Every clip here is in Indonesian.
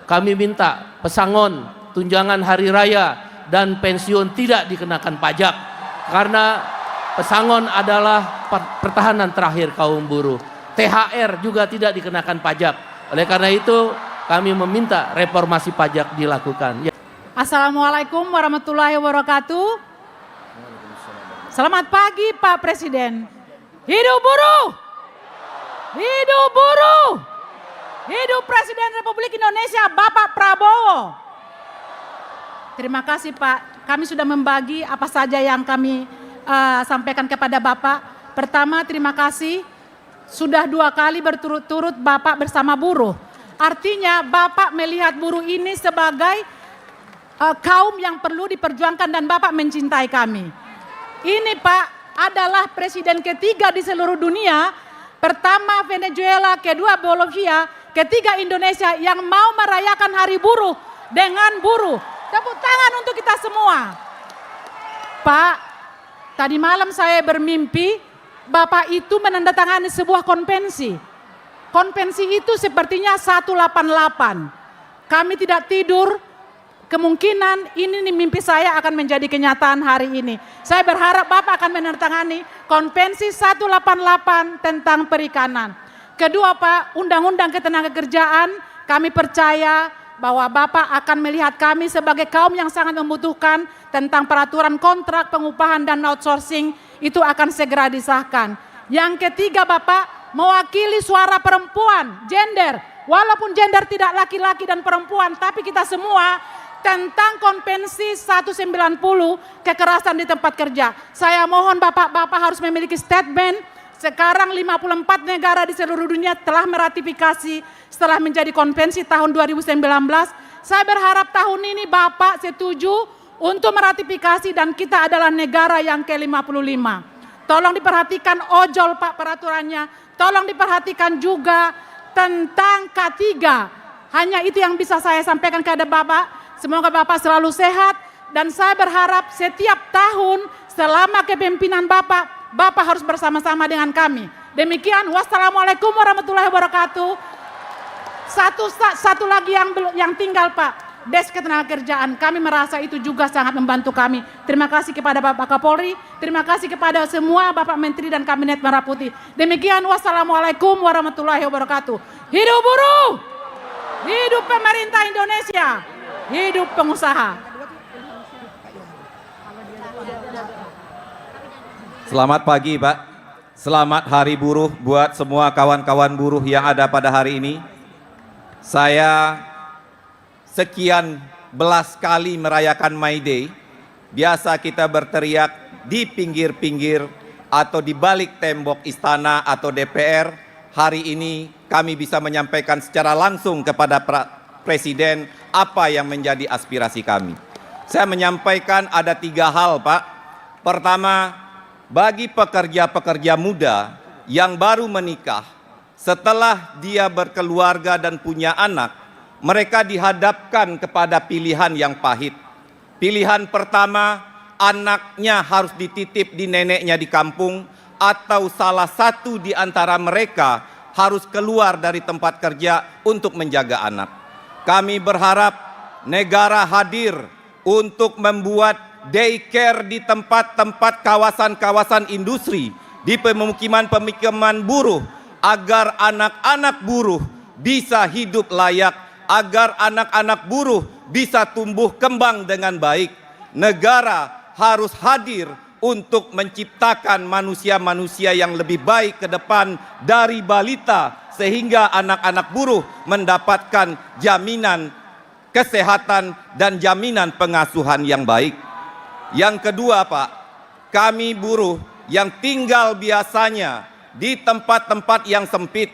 kami minta pesangon, tunjangan hari raya, dan pensiun tidak dikenakan pajak. Karena pesangon adalah pertahanan terakhir kaum buruh. THR juga tidak dikenakan pajak. Oleh karena itu kami meminta reformasi pajak dilakukan. Assalamualaikum warahmatullahi wabarakatuh. Selamat pagi Pak Presiden. Hidup buruh! Hidup buruh! Hidup Presiden Republik Indonesia Bapak Prabowo. Terima kasih Pak. Kami sudah membagi apa saja yang kami sampaikan kepada Bapak. Pertama, terima kasih sudah 2 kali berturut-turut Bapak bersama buruh. Artinya Bapak melihat buruh ini sebagai kaum yang perlu diperjuangkan dan Bapak mencintai kami. Ini Pak adalah presiden ketiga di seluruh dunia. Pertama Venezuela, kedua Bolivia, ketiga Indonesia yang mau merayakan hari buruh dengan buruh. Tepuk tangan untuk kita semua. Pak, tadi malam saya bermimpi Bapak itu menandatangani sebuah konvensi. Konvensi itu sepertinya 188. Kami tidak tidur, kemungkinan ini mimpi saya akan menjadi kenyataan hari ini. Saya berharap Bapak akan menandatangani konvensi 188 tentang perikanan. Kedua Pak, undang-undang ketenagakerjaan, kami percaya bahwa Bapak akan melihat kami sebagai kaum yang sangat membutuhkan tentang peraturan kontrak pengupahan dan outsourcing, itu akan segera disahkan. Yang ketiga Bapak, mewakili suara perempuan, gender, walaupun gender tidak laki-laki dan perempuan, tapi kita semua tentang konvensi 190 kekerasan di tempat kerja. Saya mohon Bapak harus memiliki statement. Sekarang 54 negara di seluruh dunia telah meratifikasi setelah menjadi konvensi tahun 2019. Saya berharap tahun ini Bapak setuju untuk meratifikasi dan kita adalah negara yang ke-55. Tolong diperhatikan ojol Pak peraturannya. Tolong diperhatikan juga tentang K3. Hanya itu yang bisa saya sampaikan kepada Bapak. Semoga Bapak selalu sehat dan saya berharap setiap tahun selama kepemimpinan Bapak harus bersama-sama dengan kami. Demikian, wassalamualaikum warahmatullahi wabarakatuh. Satu lagi yang tinggal Pak, Des Ketenagakerjaan. Kami merasa itu juga sangat membantu kami. Terima kasih kepada Bapak Kapolri, terima kasih kepada semua Bapak Menteri dan Kabinet Merah Putih. Demikian, wassalamualaikum warahmatullahi wabarakatuh. Hidup buruh, hidup pemerintah Indonesia, hidup pengusaha. Selamat pagi Pak, selamat hari buruh buat semua kawan-kawan buruh yang ada pada hari ini. Saya sekian belas kali merayakan May Day. Biasa kita berteriak di pinggir-pinggir atau di balik tembok istana atau DPR. Hari ini kami bisa menyampaikan secara langsung kepada Presiden apa yang menjadi aspirasi kami. Saya menyampaikan ada 3 hal Pak. Pertama, bagi pekerja-pekerja muda yang baru menikah, setelah dia berkeluarga dan punya anak, mereka dihadapkan kepada pilihan yang pahit. Pilihan pertama, anaknya harus dititip di neneknya di kampung, atau salah satu di antara mereka harus keluar dari tempat kerja untuk menjaga anak. Kami berharap negara hadir untuk membuat daycare di tempat-tempat kawasan-kawasan industri, di pemukiman-pemukiman buruh, agar anak-anak buruh bisa hidup layak, agar anak-anak buruh bisa tumbuh kembang dengan baik. Negara harus hadir untuk menciptakan manusia-manusia yang lebih baik ke depan dari balita, sehingga anak-anak buruh mendapatkan jaminan kesehatan dan jaminan pengasuhan yang baik. Yang kedua Pak, kami buruh yang tinggal biasanya di tempat-tempat yang sempit,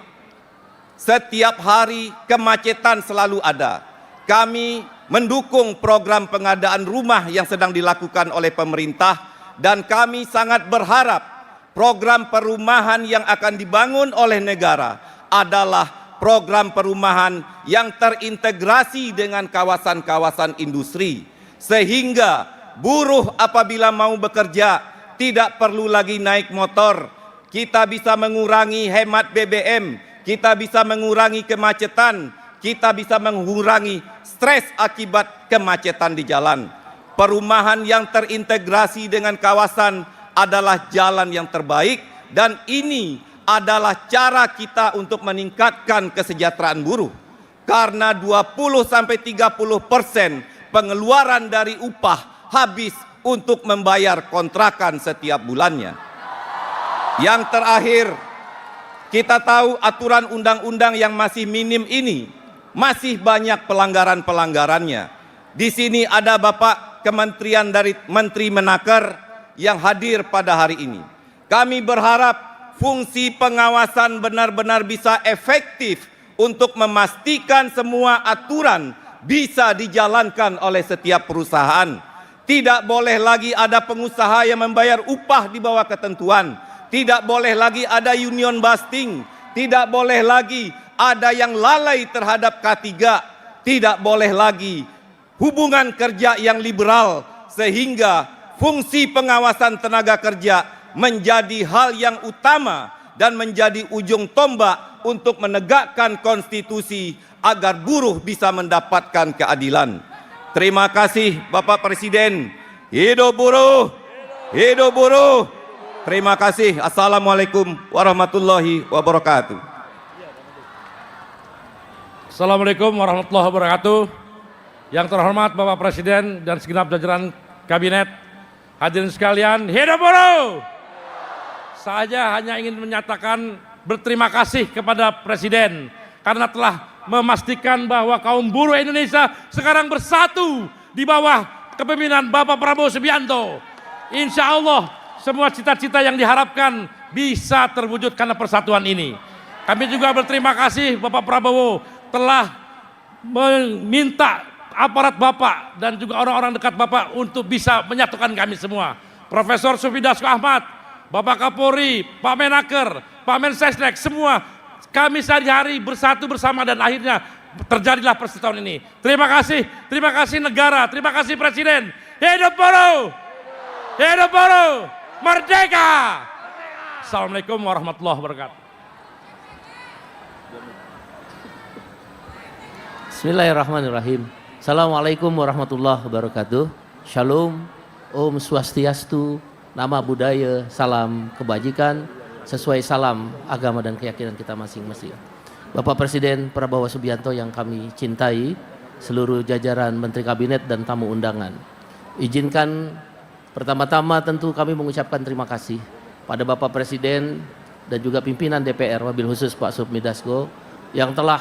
setiap hari kemacetan selalu ada. Kami mendukung program pengadaan rumah yang sedang dilakukan oleh pemerintah dan kami sangat berharap program perumahan yang akan dibangun oleh negara adalah program perumahan yang terintegrasi dengan kawasan-kawasan industri, sehingga buruh apabila mau bekerja tidak perlu lagi naik motor. Kita bisa mengurangi hemat BBM, kita bisa mengurangi kemacetan, kita bisa mengurangi stres akibat kemacetan di jalan. Perumahan yang terintegrasi dengan kawasan adalah jalan yang terbaik, dan ini adalah cara kita untuk meningkatkan kesejahteraan buruh. Karena 20-30% pengeluaran dari upah habis untuk membayar kontrakan setiap bulannya. Yang terakhir, kita tahu aturan undang-undang yang masih minim ini masih banyak pelanggaran-pelanggarannya. Di sini ada Bapak Kementerian dari Menteri Menaker yang hadir pada hari ini. Kami berharap fungsi pengawasan benar-benar bisa efektif untuk memastikan semua aturan bisa dijalankan oleh setiap perusahaan. Tidak boleh lagi ada pengusaha yang membayar upah di bawah ketentuan. Tidak boleh lagi ada union busting. Tidak boleh lagi ada yang lalai terhadap K3. Tidak boleh lagi hubungan kerja yang liberal, sehingga fungsi pengawasan tenaga kerja menjadi hal yang utama dan menjadi ujung tombak untuk menegakkan konstitusi agar buruh bisa mendapatkan keadilan. Terima kasih Bapak Presiden. Hidup buruh! Hidup buruh! Terima kasih. Assalamualaikum warahmatullahi wabarakatuh. Assalamualaikum warahmatullahi wabarakatuh. Yang terhormat Bapak Presiden dan segenap jajaran Kabinet, hadirin sekalian, hidup buruh! Saya hanya ingin menyatakan berterima kasih kepada Presiden karena telah memastikan bahwa kaum buruh Indonesia sekarang bersatu di bawah kepemimpinan Bapak Prabowo Subianto. Insya Allah semua cita-cita yang diharapkan bisa terwujud karena persatuan ini. Kami juga berterima kasih Bapak Prabowo telah meminta aparat Bapak dan juga orang-orang dekat Bapak untuk bisa menyatukan kami semua. Profesor Sufi Dasko Ahmad, Bapak Kapolri, Pak Menaker, Pak Mensesnek, semua kami sehari-hari bersatu bersama dan akhirnya terjadilah persatuan ini. Terima kasih negara, terima kasih Presiden. Hidup buruh! Hidup buruh! Merdeka! Assalamualaikum warahmatullahi wabarakatuh. Bismillahirrahmanirrahim. Assalamualaikum warahmatullahi wabarakatuh. Shalom, Om Swastiastu, nama budaya, salam kebajikan, sesuai salam agama dan keyakinan kita masing-masing. Bapak Presiden Prabowo Subianto yang kami cintai, seluruh jajaran Menteri Kabinet dan tamu undangan. Izinkan pertama-tama tentu kami mengucapkan terima kasih pada Bapak Presiden dan juga pimpinan DPR, wabil khusus Pak Sufmi Dasko, yang telah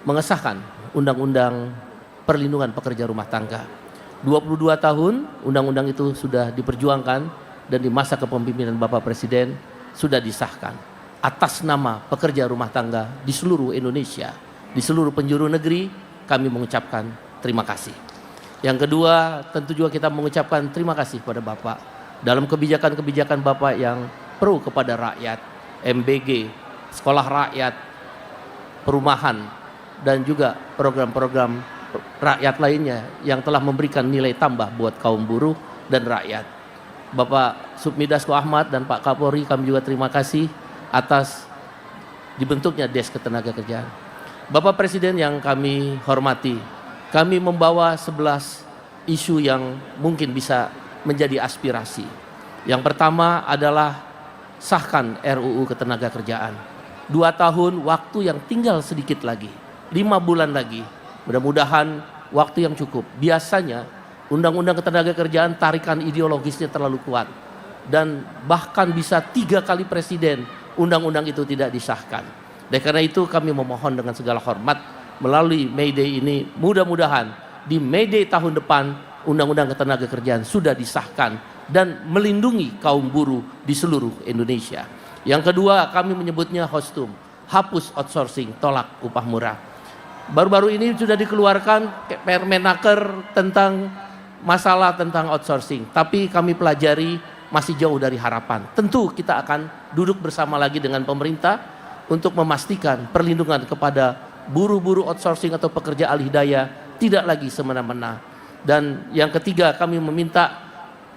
mengesahkan Undang-Undang Perlindungan Pekerja Rumah Tangga. 22 tahun undang-undang itu sudah diperjuangkan dan di masa kepemimpinan Bapak Presiden sudah disahkan atas nama pekerja rumah tangga di seluruh Indonesia, di seluruh penjuru negeri. Kami mengucapkan terima kasih. Yang kedua, tentu juga kita mengucapkan terima kasih kepada Bapak dalam kebijakan-kebijakan Bapak yang pro kepada rakyat, MBG, sekolah rakyat, perumahan, dan juga program-program rakyat lainnya yang telah memberikan nilai tambah buat kaum buruh dan rakyat. Bapak Sufmi Dasko Ahmad dan Pak Kapolri, kami juga terima kasih atas dibentuknya Desk Ketenagakerjaan. Bapak Presiden yang kami hormati, kami membawa 11 isu yang mungkin bisa menjadi aspirasi. Yang pertama adalah sahkan RUU Ketenagakerjaan. 2 tahun waktu yang tinggal sedikit lagi, 5 bulan lagi. Mudah-mudahan waktu yang cukup. Biasanya Undang-Undang Ketenagakerjaan tarikan ideologisnya terlalu kuat. Dan bahkan bisa 3 kali presiden undang-undang itu tidak disahkan. Dan karena itu kami memohon dengan segala hormat melalui May Day ini, mudah-mudahan di May Day tahun depan Undang-Undang Ketenagakerjaan sudah disahkan dan melindungi kaum buruh di seluruh Indonesia. Yang kedua, kami menyebutnya HOSTUM, hapus outsourcing, tolak upah murah. Baru-baru ini sudah dikeluarkan Permenaker tentang masalah tentang outsourcing, tapi kami pelajari masih jauh dari harapan. Tentu kita akan duduk bersama lagi dengan pemerintah untuk memastikan perlindungan kepada buruh-buruh outsourcing atau pekerja alih daya tidak lagi semena-mena. Dan yang ketiga, kami meminta,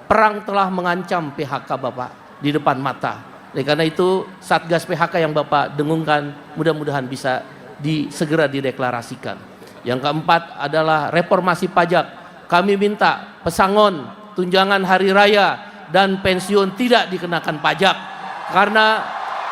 perang telah mengancam PHK Bapak di depan mata. Oleh karena itu Satgas PHK yang Bapak dengungkan mudah-mudahan bisa segera dideklarasikan. Yang keempat adalah reformasi pajak. Kami minta pesangon, tunjangan hari raya, dan pensiun tidak dikenakan pajak. Karena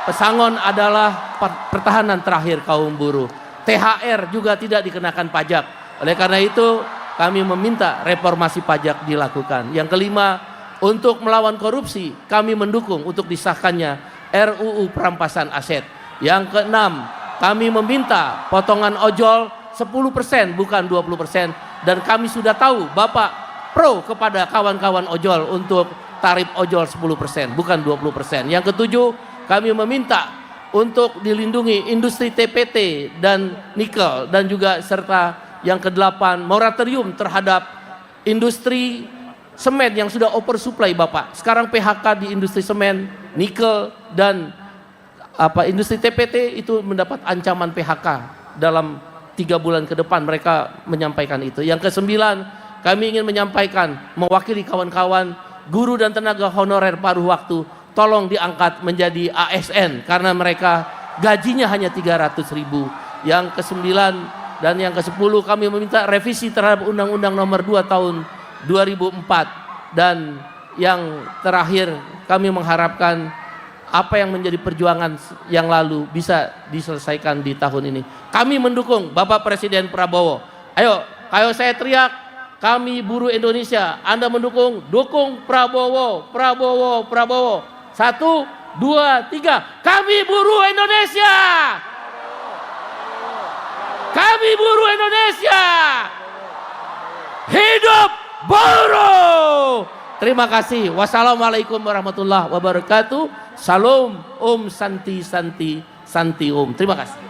pesangon adalah pertahanan terakhir kaum buruh. THR juga tidak dikenakan pajak. Oleh karena itu, kami meminta reformasi pajak dilakukan. Yang kelima, untuk melawan korupsi, kami mendukung untuk disahkannya RUU perampasan aset. Yang keenam, kami meminta potongan ojol 10% bukan 20%, dan kami sudah tahu Bapak pro kepada kawan-kawan ojol untuk tarif ojol 10% bukan 20%. Yang ketujuh, kami meminta untuk dilindungi industri TPT dan nikel, dan juga serta yang kedelapan, moratorium terhadap industri semen yang sudah oversupply Bapak. Sekarang PHK di industri semen, nikel, dan industri TPT itu mendapat ancaman PHK dalam 3 bulan ke depan. Mereka menyampaikan itu. Yang kesembilan, kami ingin menyampaikan mewakili kawan-kawan guru dan tenaga honorer paruh waktu, tolong diangkat menjadi ASN karena mereka gajinya hanya 300.000. Yang kesembilan dan yang ke-10, kami meminta revisi terhadap Undang-Undang Nomor 2 Tahun 2004. Dan yang terakhir, kami mengharapkan apa yang menjadi perjuangan yang lalu bisa diselesaikan di tahun ini. Kami mendukung Bapak Presiden Prabowo. Ayo saya teriak, kami buruh Indonesia. Anda mendukung, dukung Prabowo, Prabowo, Prabowo. 1, 2, 3. Kami buruh Indonesia. Kami buruh Indonesia. Hidup buruh. Terima kasih. Wassalamualaikum warahmatullahi wabarakatuh. Salam, Om Santi Santi Santi Om. Terima kasih.